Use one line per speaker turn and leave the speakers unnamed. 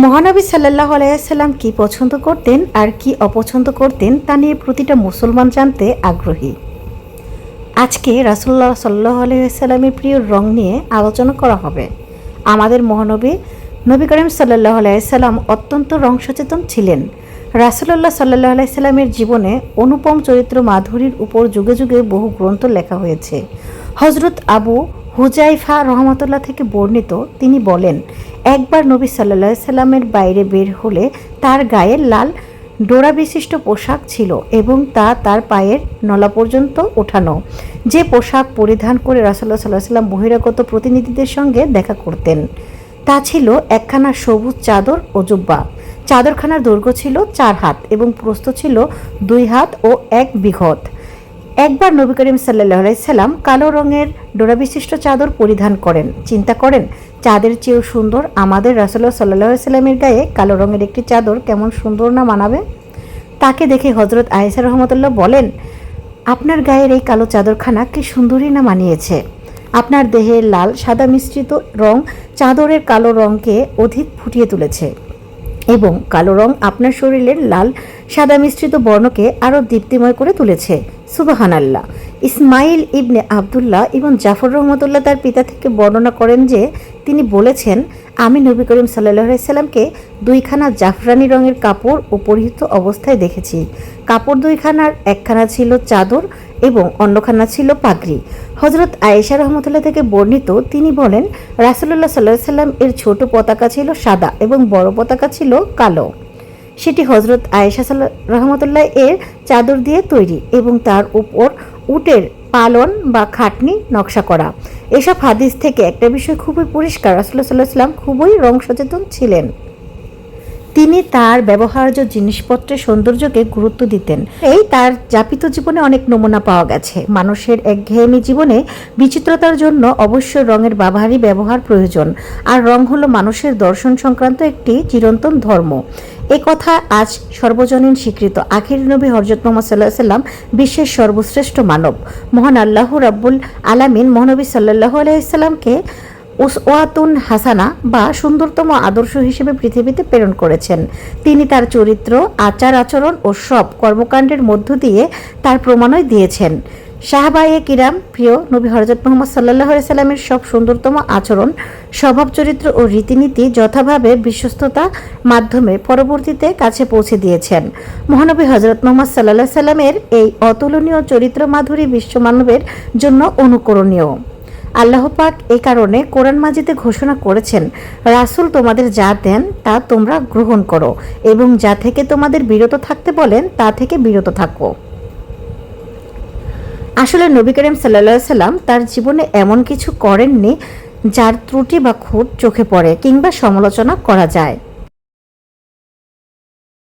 মহানবী সাল্লাল্লাহু আলাইহি সাল্লাম কি পছন্দ করতেন আর কি অপছন্দ করতেন তা নিয়ে প্রতিটা মুসলমান জানতে আগ্রহী। আজকে রাসূলুল্লাহ সাল্লাল্লাহু আলাইহি সাল্লামের প্রিয় রং নিয়ে আলোচনা করা হবে। আমাদের মহানবী নবী করিম সাল্লাল্লাহু আলাইহি সাল্লাম অত্যন্ত রং সচেতন ছিলেন। রাসূলুল্লাহ সাল্লাল্লাহু আলাইহি সাল্লামের জীবনে অনুপম চরিত্র মাধুরীর উপর যুগে যুগে বহু গ্রন্থ লেখা হয়েছে। হযরত আবু হুজাইফা রহমাতুল্লাহ থেকে বর্ণিত, তিনি বলেন, একবার নবী সাল্লাল্লাহু আলাইহি সাল্লামের বাইরে বের হলে তার গায়ে লাল ডোরা বিশিষ্ট পোশাক ছিল এবং তা তার পায়ের নলা পর্যন্ত ওঠানো। যে পোশাক পরিধান করে রাসূলুল্লাহ সাল্লাল্লাহু আলাইহি সাল্লাম বহিরাগত প্রতিনিধিদের সঙ্গে দেখা করতেন তা ছিল একখানা সবুজ চাদর ও জুব্বা। চাদরখানার দৈর্ঘ্য ছিল 4 হাত এবং প্রস্থ ছিল 2 হাত ও 1 বিঘত। একবার নবী করিম সাল্লাল্লাহু আলাইহি সাল্লাম কালো রঙের ডোরা বিশিষ্ট চাদর পরিধান করেন। চিন্তা করেন, চাঁদের চেয়েও সুন্দর আমাদের রাসূলুল্লাহ সাল্লাল্লাহু আলাইহি সাল্লামের গায়ে কালো রঙের একটি চাদর কেমন সুন্দর না মানাবে। তাকে দেখে হযরত আয়েশা রাহমাতুল্লাহ বলেন, আপনার গায়ের এই কালো চাদরখানা কি সুন্দরই না মানিয়েছে। আপনার দেহের লাল সাদা মিশ্রিত রং চাদরের কালো রঙকে অধিক ফুটিয়ে তুলেছে এবং কালো রং আপনার শরীরের লাল সাদা মিশ্রিত বর্ণকে আরও দীপ্তিময় করে তুলেছে। সুবহানাল্লাহ। ইসমাইল ইবনে আবদুল্লাহ এবং জাফর রহমতুল্লাহ তার পিতা থেকে বর্ণনা করেন যে তিনি বলেছেন, আমি নবী করিম সাল্লাল্লাহু আলাইহি সাল্লামকে 2খানা জাফরানি রঙের কাপড় ও পরিহিত অবস্থায় দেখেছি। কাপড় 2খানার একখানা ছিল চাদর এবং অন্যখানা ছিল পাগড়ি। হযরত আয়েশা রহমতুল্লাহ থেকে বর্ণিত, তিনি বলেন, রাসূলুল্লাহ সাল্লাল্লাহু আলাইহি সাল্লাম এর ছোট পতাকা ছিল সাদা এবং বড় পতাকা ছিল কালো। সেটি হযরত আয়েশা রহমতুল্লাহ এর চাদর দিয়ে তৈরি এবং তার উপর উটের পালন বা খাটনি নকশা করা। এসব হাদিস থেকে একটা বিষয় খুবই পরিষ্কার, রাসূলুল্লাহ সাল্লাল্লাহু আলাইহি সাল্লাম খুবই রং সচেতন ছিলেন। তিনি তার ব্যবহার্য জিনিসপত্রের সৌন্দর্যকে গুরুত্ব দিতেন। এই তার যাপিত জীবনে অনেক নমুনা পাওয়া গেছে। মানুষের একঘেয়েমি জীবনে বিচিত্রতার জন্য অবশ্যই রঙের ব্যবহারই ব্যবহার প্রয়োজন, আর রং হলো মানুষের দর্শন সংক্রান্ত একটি চিরন্তন ধর্ম। এ কথা আজ সর্বজনীন স্বীকৃত। আখির নবী হযরত মুহাম্মদ সাল্লাল্লাহু আলাইহি সাল্লাম বিশ্বের সর্বশ্রেষ্ঠ মানব। মহান আল্লাহ রাব্বুল আলামিন মহানবী সাল্লাল্লাহু আলাইহি সাল্লামকে উসওয়াতুন হাসানা বা সুন্দরতম আদর্শ হিসেবে পৃথিবীতে প্রেরণ করেছেন। তিনি তার চরিত্র, আচার আচরণ ও সব কর্মকাণ্ডের মধ্য দিয়ে তার প্রমাণই দিয়েছেন। সাহাবায়ে কিরাম প্রিয় নবী হযরত মুহাম্মদ সাল্লাল্লাহু আলাইহি সাল্লামের সব সুন্দরতম আচরণ, স্বভাব চরিত্র ও রীতিনীতি যথাভাবে বিশ্বস্ততা মাধ্যমে পরবর্তীতে কাছে পৌঁছে দিয়েছেন। মহানবী হযরত মুহাম্মদ সাল্লাল্লাহু আলাইহি সাল্লামের এই অতুলনীয় চরিত্র মাধুরী বিশ্বমানবের জন্য অনুকরণীয়। আল্লাহ পাক এই কারণে কোরআন মাজিদে ঘোষণা করেছেন, রাসূল তোমাদের যা দেন তা তোমরা গ্রহণ করো এবং যা থেকে তোমাদের বিরত থাকতে বলেন তা থেকে বিরত থাকো। আসলে নবী করিম সাল্লাল্লাহু আলাইহি সাল্লাম তার জীবনে এমন কিছু করেননি যার ত্রুটি বা খুঁত চোখে পড়ে কিংবা সমালোচনা করা যায়।